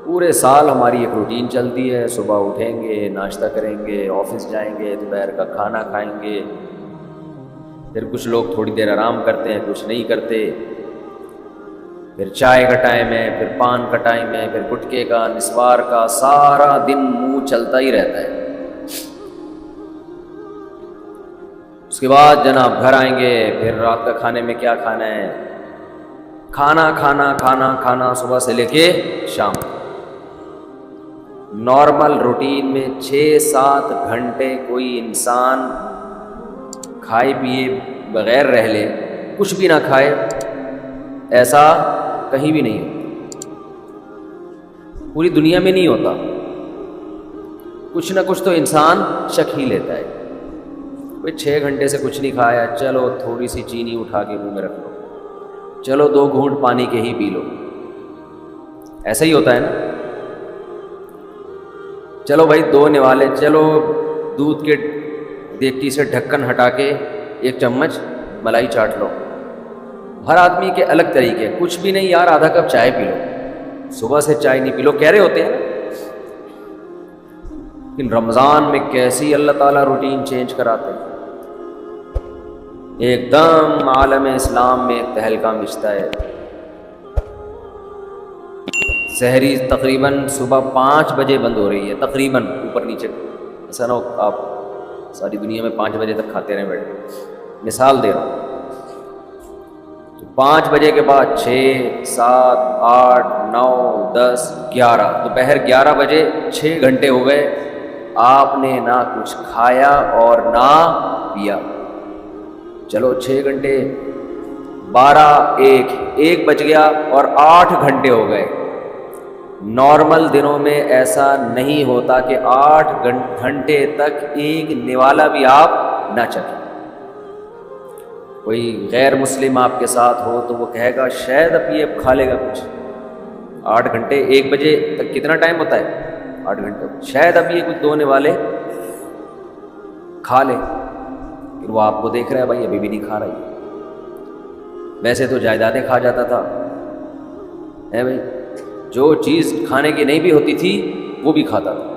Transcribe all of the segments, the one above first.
پورے سال ہماری ایک روٹین چلتی ہے، صبح اٹھیں گے، ناشتہ کریں گے، آفس جائیں گے، دوپہر کا کھانا کھائیں گے، پھر کچھ لوگ تھوڑی دیر آرام کرتے ہیں، کچھ نہیں کرتے، پھر چائے کا ٹائم ہے، پھر پان کا ٹائم ہے، پھر گٹکے کا، نسوار کا، سارا دن منہ چلتا ہی رہتا ہے۔ اس کے بعد جناب گھر آئیں گے، پھر رات کا کھانے میں کیا کھانا ہے، کھانا کھانا کھانا کھانا صبح سے لے کے شام۔ نارمل روٹین میں 6-7 گھنٹے کوئی انسان کھائے پیے بغیر رہ لے، کچھ بھی نہ کھائے، ایسا کہیں بھی نہیں ہوتا، پوری دنیا میں نہیں ہوتا۔ کچھ نہ کچھ تو انسان چکھ ہی لیتا ہے۔ کوئی 6 گھنٹے سے کچھ نہیں کھایا، چلو تھوڑی سی چینی اٹھا کے منہ میں رکھ لو، چلو 2 گھونٹ پانی کے ہی پی لو، ایسا ہی ہوتا ہے نا۔ چلو بھائی 2 نوالے، چلو دودھ کے دیگچی سے ڈھکن ہٹا کے 1 چمچ ملائی چاٹ لو۔ ہر آدمی کے الگ طریقے، کچھ بھی نہیں یار آدھا کپ چائے پی لو، صبح سے چائے نہیں پی لو، کہہ رہے ہوتے ہیں نا۔ لیکن رمضان میں کیسی اللہ تعالیٰ روٹین چینج کراتے ہیں، ایک دم عالم اسلام میں ایک تہلکہ مچتا ہے۔ سحری تقریباً صبح 5 بجے بند ہو رہی ہے، تقریباً، اوپر نیچے، ایسا نہ ہو آپ ساری دنیا میں 5 بجے تک کھاتے رہیں بیٹھے، مثال دے رہا ہوں۔ تو 5 بجے کے بعد 6، 7، 8، 9، 10، 11، دوپہر 11 بجے 6 گھنٹے ہو گئے، آپ نے نہ کچھ کھایا اور نہ پیا۔ چلو 6 گھنٹے، 12، 1 بج گیا اور 8 گھنٹے ہو گئے۔ نارمل دنوں میں ایسا نہیں ہوتا کہ 8 گھنٹے تک ایک نوالا بھی آپ نہ چکھیں۔ کوئی غیر مسلم آپ کے ساتھ ہو تو وہ کہے گا شاید اب یہ کھا لے گا کچھ، 8 گھنٹے، 1 بجے تک کتنا ٹائم ہوتا ہے، 8 گھنٹے، شاید اب یہ کچھ 2 نوالے کھا لے۔ پھر وہ آپ کو دیکھ رہا ہے بھائی ابھی بھی نہیں کھا رہی، ویسے تو جائیدادیں کھا جاتا تھا، ہے بھائی، جو چیز کھانے کی نہیں بھی ہوتی تھی وہ بھی کھاتا تھا،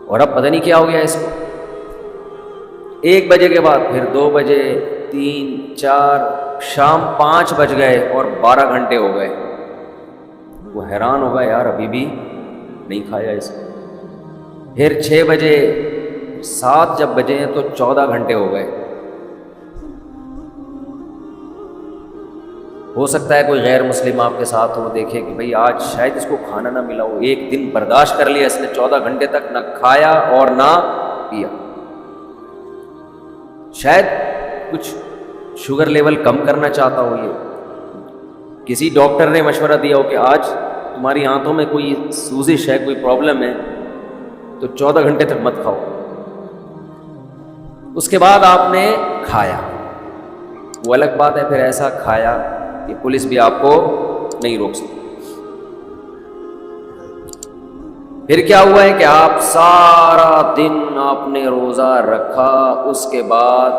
اور اب پتہ نہیں کیا ہو گیا اس کو۔ 1 بجے کے بعد پھر 2 بجے، 3، 4، شام 5 بج گئے اور 12 گھنٹے ہو گئے۔ وہ حیران ہوگا یار ابھی بھی نہیں کھایا اس کو۔ پھر 6 بجے، 7 جب بجے ہیں تو 14 گھنٹے ہو گئے۔ ہو سکتا ہے کوئی غیر مسلم آپ کے ساتھ ہو، دیکھے کہ بھئی آج شاید اس کو کھانا نہ ملا ہو، 1 دن برداشت کر لیا اس نے، 14 گھنٹے تک نہ کھایا اور نہ پیا۔ شاید کچھ شوگر لیول کم کرنا چاہتا ہو، یہ کسی ڈاکٹر نے مشورہ دیا ہو کہ آج تمہاری آنتوں میں کوئی سوزش ہے، کوئی پرابلم ہے، تو 14 گھنٹے تک مت کھاؤ۔ اس کے بعد آپ نے کھایا، وہ الگ بات ہے، پھر ایسا کھایا کہ پولیس بھی آپ کو نہیں روک سکتی۔ پھر کیا ہوا ہے کہ آپ سارا دن آپ نے روزہ رکھا، اس کے بعد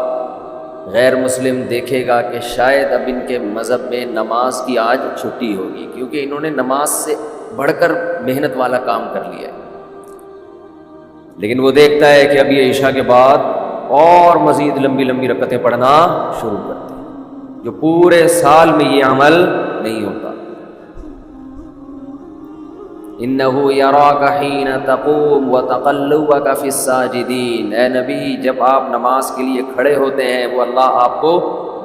غیر مسلم دیکھے گا کہ شاید اب ان کے مذہب میں نماز کی آج چھٹی ہوگی، کیونکہ انہوں نے نماز سے بڑھ کر محنت والا کام کر لیا ہے۔ لیکن وہ دیکھتا ہے کہ اب یہ عشاء کے بعد اور مزید لمبی لمبی رکعتیں پڑھنا شروع کرتے ہیں، جو پورے سال میں یہ عمل نہیں ہوتا۔ اِنَّهُ يَرَاكَ حِينَ تَقُومُ وَتَقَلُّبَكَ فِي السَّاجِدِينَ، اے نبی جب آپ نماز کے لیے کھڑے ہوتے ہیں وہ اللہ آپ کو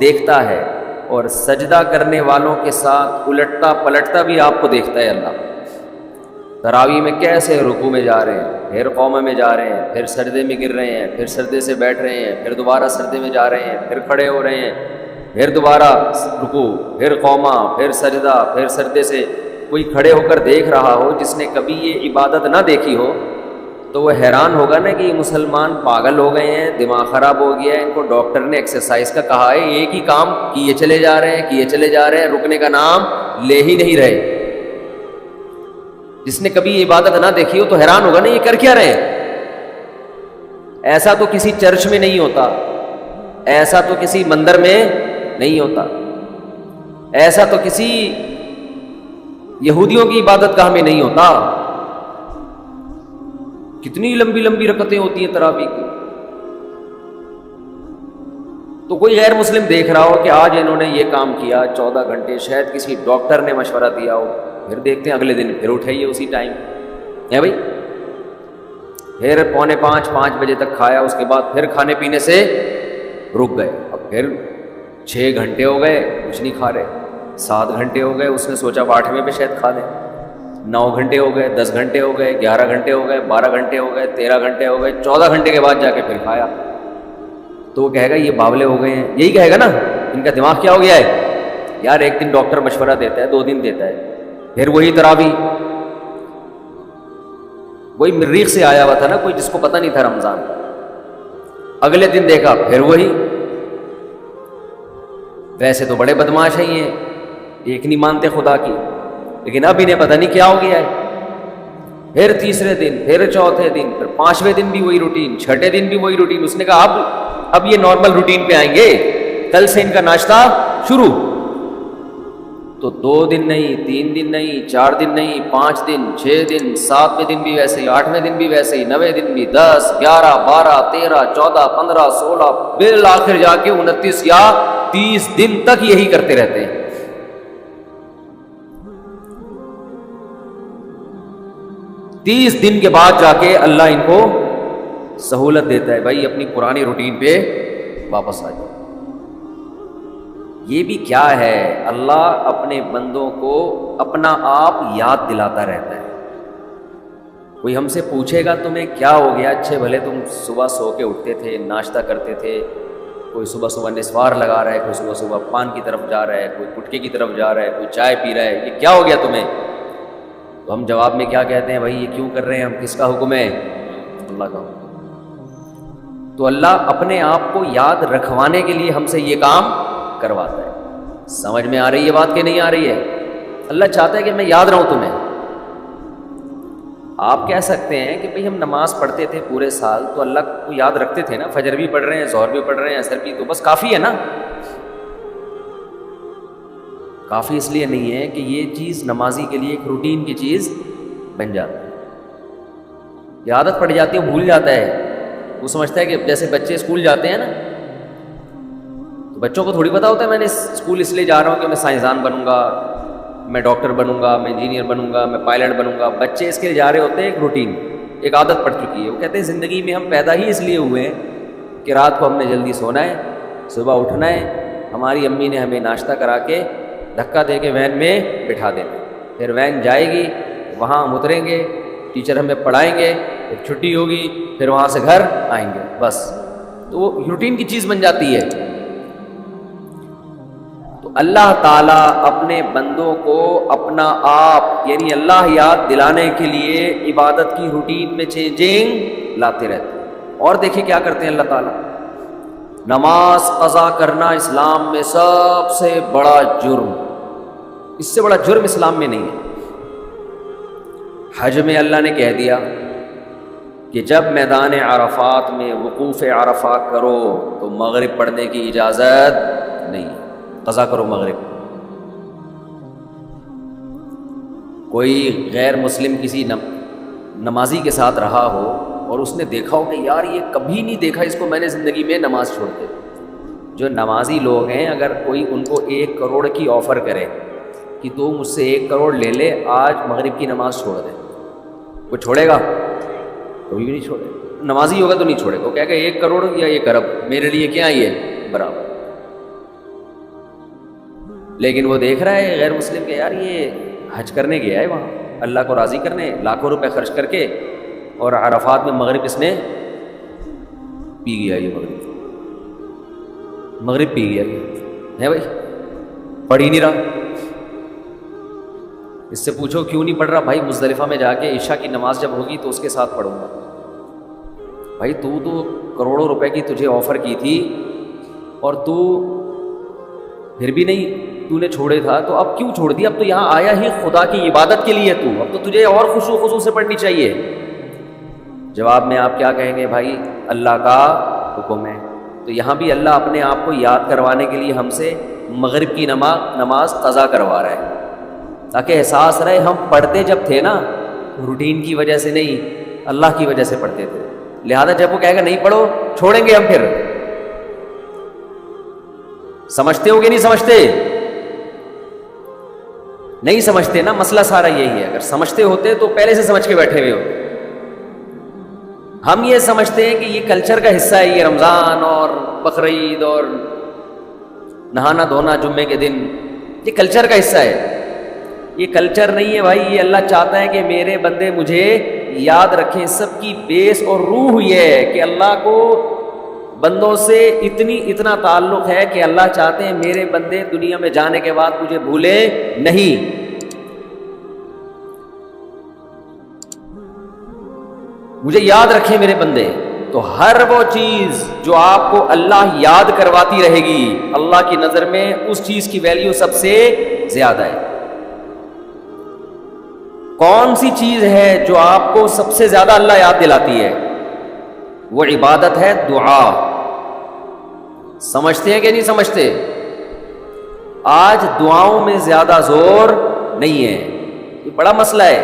دیکھتا ہے، اور سجدہ کرنے والوں کے ساتھ الٹتا پلٹتا بھی آپ کو دیکھتا ہے اللہ۔ تراویح میں کیسے رکوع میں جا رہے ہیں، پھر قومہ میں جا رہے ہیں، پھر سجدے میں گر رہے ہیں، پھر سجدے سے بیٹھ رہے ہیں، پھر دوبارہ سجدے میں جا رہے ہیں، پھر کھڑے ہو رہے ہیں، پھر دوبارہ رکوع، پھر قومہ، پھر سجدہ، پھر سجدے سے۔ کوئی کھڑے ہو کر دیکھ رہا ہو جس نے کبھی یہ عبادت نہ دیکھی ہو تو وہ حیران ہوگا نا کہ یہ مسلمان پاگل ہو گئے ہیں، دماغ خراب ہو گیا ہے، ان کو ڈاکٹر نے ایکسرسائز کا کہا ہے، ایک ہی کام کیے چلے جا رہے ہیں، کیے چلے جا رہے ہیں، رکنے کا نام لے ہی نہیں رہے۔ جس نے کبھی یہ عبادت نہ دیکھی ہو تو حیران ہوگا نا یہ کر کیا رہے ہیں۔ ایسا تو کسی چرچ میں نہیں ہوتا، ایسا تو کسی مندر میں نہیں ہوتا، ایسا تو کسی یہودیوں کی عبادت کا ہمیں نہیں ہوتا. کتنی لمبی لمبی رکعتیں ہوتی ہیں تراویح کی. تو کوئی غیر مسلم دیکھ رہا ہو کہ آج انہوں نے یہ کام کیا 14 گھنٹے، شاید کسی ڈاکٹر نے مشورہ دیا ہو، پھر دیکھتے ہیں اگلے دن پھر اٹھائیے اسی ٹائم ہے بھائی. پھر 4:45 بجے تک کھایا، اس کے بعد پھر کھانے پینے سے رک گئے. اب پھر 6 گھنٹے ہو گئے کچھ نہیں کھا رہے، 7 گھنٹے ہو گئے، اس نے سوچا 8ویں پہ شاید کھا لیں. 9 گھنٹے ہو گئے، 10 گھنٹے ہو گئے، 11 گھنٹے ہو گئے، 12 گھنٹے ہو گئے، 13 گھنٹے ہو گئے، 14 گھنٹے کے بعد جا کے پھر کھایا. تو وہ کہے گا یہ باولے ہو گئے ہیں، یہی کہے گا نا. ان کا دماغ کیا ہو گیا ہے یار؟ ایک دن ڈاکٹر مشورہ دیتا ہے، 2 دن دیتا ہے، پھر وہی تراویح. وہی مریخ سے آیا ہوا تھا نا کوئی، جس کو پتہ نہیں تھا رمضان. اگلے دن دیکھا پھر وہی. ویسے تو بڑے بدماش ہیں یہ، ایک نہیں مانتے خدا کی، لیکن اب انہیں پتہ نہیں کیا ہو گیا ہے. پھر تیسرے دن، پھر چوتھے دن، پھر 5ویں دن بھی وہی روٹین، 6ٹھے دن بھی وہی روٹین. اس نے کہا اب یہ نارمل روٹین پہ آئیں گے، کل سے ان کا ناشتہ شروع. تو 2 دن نہیں، 3 دن نہیں، 4 دن نہیں، 5 دن، 6 دن، 7ویں دن بھی ویسے ہی، 8ویں دن بھی ویسے ہی، 9ویں دن بھی 10، 11، 12، 13، 14، 15، 16، بالآخر جا کے 29 یا 30 دن تک یہی کرتے رہتے ہیں. 30 دن کے بعد جا کے اللہ ان کو سہولت دیتا ہے، بھائی اپنی پرانی روٹین پہ واپس آ جاؤ. یہ بھی کیا ہے؟ اللہ اپنے بندوں کو اپنا آپ یاد دلاتا رہتا ہے. کوئی ہم سے پوچھے گا تمہیں کیا ہو گیا؟ اچھے بھلے تم صبح سو کے اٹھتے تھے، ناشتہ کرتے تھے، کوئی صبح صبح نسوار لگا رہا ہے، کوئی صبح صبح پان کی طرف جا رہا ہے، کوئی گٹکے کی طرف جا رہا ہے، کوئی چائے پی رہا ہے، یہ کیا ہو گیا تمہیں؟ تو ہم جواب میں کیا کہتے ہیں؟ بھائی یہ کیوں کر رہے ہیں ہم؟ کس کا حکم ہے؟ اللہ کا. تو اللہ اپنے آپ کو یاد رکھوانے کے لیے ہم سے یہ کام کرواتا ہے. سمجھ میں آ رہی ہے بات کہ نہیں آ رہی ہے؟ اللہ چاہتا ہے کہ میں یاد رہوں تمہیں. آپ کہہ سکتے ہیں کہ بھئی ہم نماز پڑھتے تھے پورے سال تو اللہ کو یاد رکھتے تھے نا، فجر بھی پڑھ رہے ہیں، ظہر بھی پڑھ رہے ہیں، عصر بھی، تو بس کافی ہے نا. کافی اس لیے نہیں ہے کہ یہ چیز نمازی کے لیے ایک روٹین کی چیز بن جاتی ہے. یہ عادت پڑ جاتی ہے، وہ بھول جاتا ہے. وہ سمجھتا ہے کہ جیسے بچے اسکول جاتے ہیں نا، تو بچوں کو تھوڑی پتہ ہوتا ہے میں نے اسکول اس لیے جا رہا ہوں کہ میں سائنسدان بنوں گا، میں ڈاکٹر بنوں گا، میں انجینئر بنوں گا، میں پائلٹ بنوں گا. بچے اس کے لیے جا رہے ہوتے ہیں، ایک روٹین، ایک عادت پڑ چکی ہے. وہ کہتے ہیں زندگی میں ہم پیدا ہی اس لیے ہوئے ہیں کہ رات کو ہم نے جلدی سونا ہے، صبح اٹھنا ہے، ہماری امی نے ہمیں ناشتہ کرا کے دھکا دے کے وین میں بٹھا دینا. پھر وین جائے گی، وہاں ہم اتریں گے، ٹیچر ہمیں پڑھائیں گے، پھر چھٹی ہوگی، پھر وہاں سے گھر آئیں گے، بس. تو وہ روٹین کی چیز بن جاتی ہے. تو اللہ تعالیٰ اپنے بندوں کو اپنا آپ یعنی اللہ یاد دلانے کے لیے عبادت کی روٹین میں چینجنگ لاتے رہتے ہیں. اور دیکھیں کیا کرتے ہیں اللہ تعالیٰ. نماز قضا کرنا اسلام میں سب سے بڑا جرم، اس سے بڑا جرم اسلام میں نہیں ہے. حج میں اللہ نے کہہ دیا کہ جب میدان عرفات میں وقوف عرفہ کرو تو مغرب پڑھنے کی اجازت نہیں ہے، قضا کرو مغرب. کوئی غیر مسلم کسی نمازی کے ساتھ رہا ہو اور اس نے دیکھا ہو کہ یار یہ کبھی نہیں دیکھا اس کو میں نے زندگی میں نماز چھوڑتے. جو نمازی لوگ ہیں اگر کوئی ان کو 1 کروڑ کی آفر کرے کہ تو مجھ سے 1 کروڑ لے لے، آج مغرب کی نماز چھوڑ دے، وہ چھوڑے گا؟ کبھی بھی نہیں چھوڑے. نمازی ہوگا تو نہیں چھوڑے گا. وہ کہے گا 1 کروڑ یا 1 ارب میرے لیے کیا یہ برابر. لیکن وہ دیکھ رہا ہے غیر مسلم کہ یار یہ حج کرنے گیا ہے وہاں اللہ کو راضی کرنے، لاکھوں روپے خرچ کر کے، اور عرفات میں مغرب اس نے پی گیا. یہ مغرب پی گیا ہے بھائی، پڑھ ہی نہیں رہا. اس سے پوچھو کیوں نہیں پڑھ رہا؟ بھائی مزدلفہ میں جا کے عشاء کی نماز جب ہوگی تو اس کے ساتھ پڑھوں گا. بھائی تو کروڑوں روپے کی تجھے آفر کی تھی اور تو پھر بھی نہیں، تو نے چھوڑے تھا تو اب کیوں چھوڑ دیا؟ اب تو یہاں آیا ہی خدا کی عبادت کے لیے، تو اب تو تجھے اور خشوع خضوع سے پڑھنی چاہیے. جواب میں آپ کیا کہیں گے؟ بھائی اللہ کا حکم ہے. تو یہاں بھی اللہ اپنے آپ کو یاد کروانے کے لیے ہم سے مغرب کی نماز قضا کروا رہا ہے. تاکہ احساس رہے ہم پڑھتے جب تھے نا روٹین کی وجہ سے نہیں، اللہ کی وجہ سے پڑھتے تھے، لہذا جب وہ کہے گا نہیں پڑھو چھوڑیں گے ہم، پھر سمجھتے ہو کہ نہیں سمجھتے؟ نہیں سمجھتے نا، مسئلہ سارا یہی ہے. اگر سمجھتے ہوتے تو پہلے سے سمجھ کے بیٹھے ہوئے ہوتے. ہم یہ سمجھتے ہیں کہ یہ کلچر کا حصہ ہے، یہ رمضان اور بقرعید اور نہانا دھونا جمعے کے دن یہ کلچر کا حصہ ہے. یہ کلچر نہیں ہے بھائی، یہ اللہ چاہتا ہے کہ میرے بندے مجھے یاد رکھیں. سب کی بیس اور روح یہ ہے کہ اللہ کو بندوں سے اتنا تعلق ہے کہ اللہ چاہتے ہیں میرے بندے دنیا میں جانے کے بعد مجھے بھولے نہیں. مجھے یاد رکھیں میرے بندے. تو ہر وہ چیز جو آپ کو اللہ یاد کرواتی رہے گی، اللہ کی نظر میں اس چیز کی ویلیو سب سے زیادہ ہے. کون سی چیز ہے جو آپ کو سب سے زیادہ اللہ یاد دلاتی ہے؟ وہ عبادت ہے، دعا. سمجھتے ہیں کہ نہیں سمجھتے؟ آج دعاؤں میں زیادہ زور نہیں ہے، یہ بڑا مسئلہ ہے.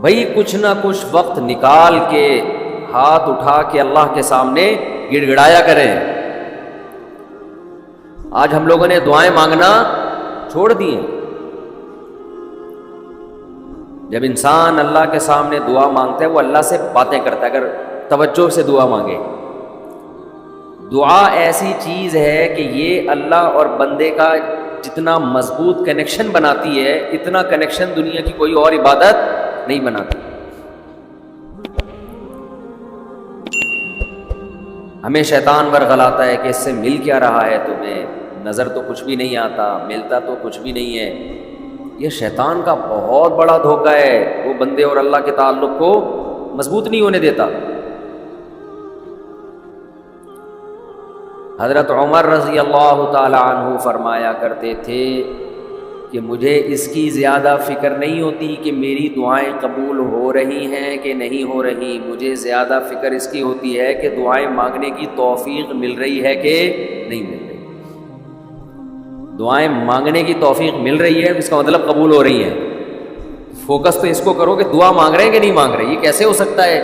بھائی کچھ نہ کچھ وقت نکال کے ہاتھ اٹھا کے اللہ کے سامنے گڑ گڑایا کریں. آج ہم لوگوں نے دعائیں مانگنا چھوڑ دی ہیں. جب انسان اللہ کے سامنے دعا مانگتا ہے وہ اللہ سے باتیں کرتا ہے. اگر توجہ سے دعا مانگے، دعا ایسی چیز ہے کہ یہ اللہ اور بندے کا جتنا مضبوط کنیکشن بناتی ہے، اتنا کنیکشن دنیا کی کوئی اور عبادت نہیں بناتی. ہمیں شیطان ورغلاتا ہے کہ اس سے مل کیا رہا ہے تمہیں، نظر تو کچھ بھی نہیں آتا، ملتا تو کچھ بھی نہیں ہے. یہ شیطان کا بہت بڑا دھوکہ ہے، وہ بندے اور اللہ کے تعلق کو مضبوط نہیں ہونے دیتا. حضرت عمر رضی اللہ تعالی عنہ فرمایا کرتے تھے کہ مجھے اس کی زیادہ فکر نہیں ہوتی کہ میری دعائیں قبول ہو رہی ہیں کہ نہیں ہو رہی، مجھے زیادہ فکر اس کی ہوتی ہے کہ دعائیں مانگنے کی توفیق مل رہی ہے کہ نہیں مل رہی. دعائیں مانگنے کی توفیق مل رہی ہے اس کا مطلب قبول ہو رہی ہیں. فوکس تو اس کو کرو کہ دعا مانگ رہے ہیں کہ نہیں مانگ رہے. یہ کیسے ہو سکتا ہے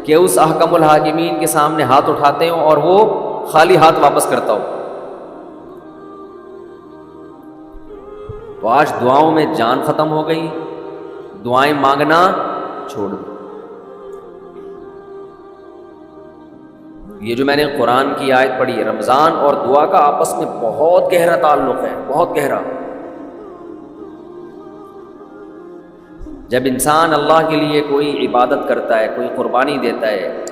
کہ اس احکم الحاکمین کے سامنے ہاتھ اٹھاتے ہوں اور وہ خالی ہاتھ واپس کرتا ہو؟ تو آج دعاؤں میں جان ختم ہو گئی، دعائیں مانگنا چھوڑ دو. یہ جو میں نے قرآن کی آیت پڑھی ہے، رمضان اور دعا کا آپس میں بہت گہرا تعلق ہے، بہت گہرا. جب انسان اللہ کے لیے کوئی عبادت کرتا ہے، کوئی قربانی دیتا ہے،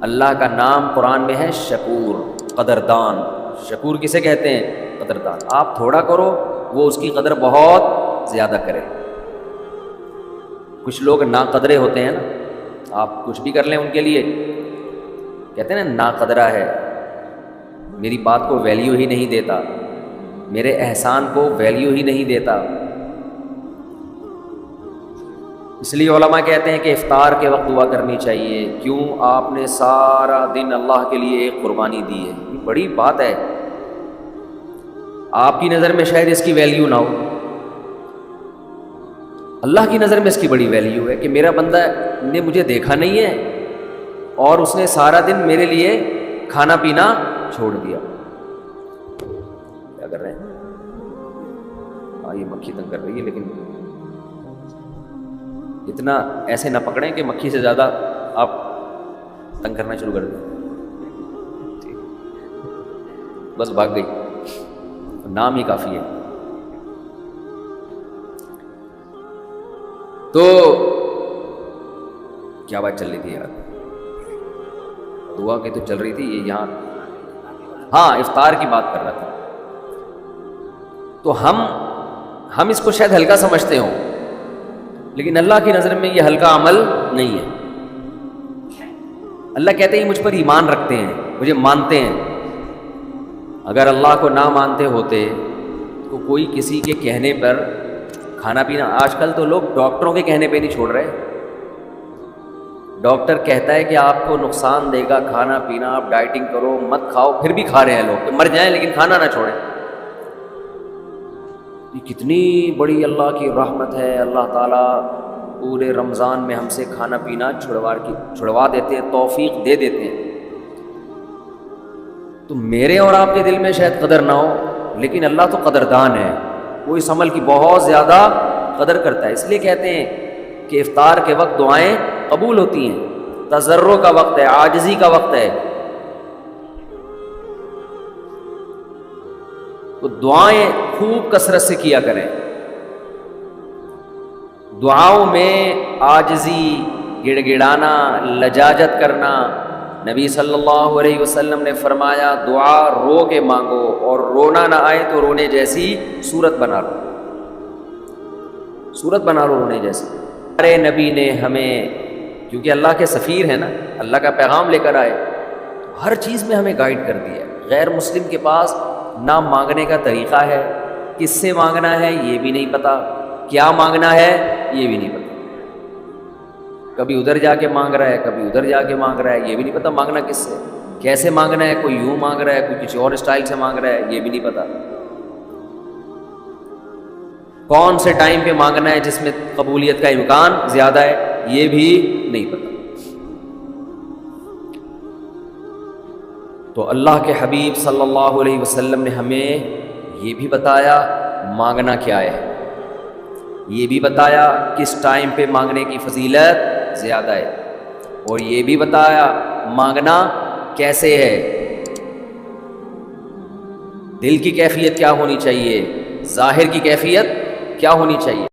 اللہ کا نام قرآن میں ہے شکور، قدردان. شکور کسے کہتے ہیں؟ قدردان. آپ تھوڑا کرو وہ اس کی قدر بہت زیادہ کرے. کچھ لوگ ناقدرے ہوتے ہیں نا، آپ کچھ بھی کر لیں ان کے لیے کہتے ہیں نا ناقدرہ ہے، میری بات کو ویلیو ہی نہیں دیتا، میرے احسان کو ویلیو ہی نہیں دیتا. اس لیے علماء کہتے ہیں کہ افطار کے وقت دعا کرنی چاہیے. کیوں؟ آپ نے سارا دن اللہ کے لیے ایک قربانی دی ہے. یہ بڑی بات ہے. آپ کی نظر میں شاید اس کی ویلیو نہ ہو، اللہ کی نظر میں اس کی بڑی ویلیو ہے کہ میرا بندہ نے مجھے دیکھا نہیں ہے اور اس نے سارا دن میرے لیے کھانا پینا چھوڑ دیا. کیا کر رہے ہیں؟ ہاں یہ مکھی تنگ کر رہی ہے، لیکن اتنا ایسے نہ پکڑیں کہ مکھی سے زیادہ آپ تنگ کرنا شروع کر دیں. بس بھاگ گئی، نام ہی کافی ہے. تو کیا بات چل رہی تھی یار؟ دعا کی تو چل رہی تھی، یہ یہاں ہاں افطار کی بات کر رہا تھا. تو ہم اس کو شاید ہلکا سمجھتے ہوں، لیکن اللہ کی نظر میں یہ ہلکا عمل نہیں ہے. اللہ کہتے ہیں مجھ پر ایمان رکھتے ہیں، مجھے مانتے ہیں. اگر اللہ کو نہ مانتے ہوتے تو کوئی کسی کے کہنے پر کھانا پینا، آج کل تو لوگ ڈاکٹروں کے کہنے پہ نہیں چھوڑ رہے. ڈاکٹر کہتا ہے کہ آپ کو نقصان دے گا کھانا پینا، آپ ڈائٹنگ کرو، مت کھاؤ، پھر بھی کھا رہے ہیں لوگ کہ مر جائیں لیکن کھانا نہ چھوڑیں۔ یہ کتنی بڑی اللہ کی رحمت ہے، اللہ تعالیٰ پورے رمضان میں ہم سے کھانا پینا چھڑوا دیتے ہیں، توفیق دے دیتے ہیں۔ تو میرے اور آپ کے دل میں شاید قدر نہ ہو، لیکن اللہ تو قدردان ہے، وہ اس عمل کی بہت زیادہ قدر کرتا ہے۔ اس لیے کہتے ہیں کہ افطار کے وقت دعائیں قبول ہوتی ہیں، تضرع کا وقت ہے، عاجزی کا وقت ہے، تو دعائیں خوب کثرت سے کیا کریں۔ دعاؤں میں عاجزی، گڑ گڑانا، لجاجت کرنا، نبی صلی اللہ علیہ وسلم نے فرمایا دعا رو کے مانگو، اور رونا نہ آئے تو رونے جیسی صورت بنا لو، صورت بنا لو رونے جیسی۔ ہمارے نبی نے ہمیں، کیونکہ اللہ کے سفیر ہیں نا، اللہ کا پیغام لے کر آئے، ہر چیز میں ہمیں گائیڈ کر دیا۔ غیر مسلم کے پاس نہ مانگنے کا طریقہ ہے، کس سے مانگنا ہے یہ بھی نہیں پتہ، کیا مانگنا ہے یہ بھی نہیں پتہ، کبھی ادھر جا کے مانگ رہا ہے، کبھی ادھر جا کے مانگ رہا ہے، یہ بھی نہیں پتہ مانگنا کس سے، کیسے مانگنا ہے، کوئی یوں مانگ رہا ہے، کوئی کسی اور اسٹائل سے مانگ رہا ہے، یہ بھی نہیں پتہ، کون سے ٹائم پہ مانگنا ہے جس میں قبولیت کا امکان زیادہ ہے یہ بھی نہیں پتہ۔ تو اللہ کے حبیب صلی اللہ علیہ وسلم نے ہمیں یہ بھی بتایا مانگنا کیا ہے، یہ بھی بتایا کس ٹائم پہ مانگنے کی فضیلت زیادہ ہے، اور یہ بھی بتایا مانگنا کیسے ہے، دل کی کیفیت کیا ہونی چاہیے، ظاہر کی کیفیت کیا ہونی چاہیے۔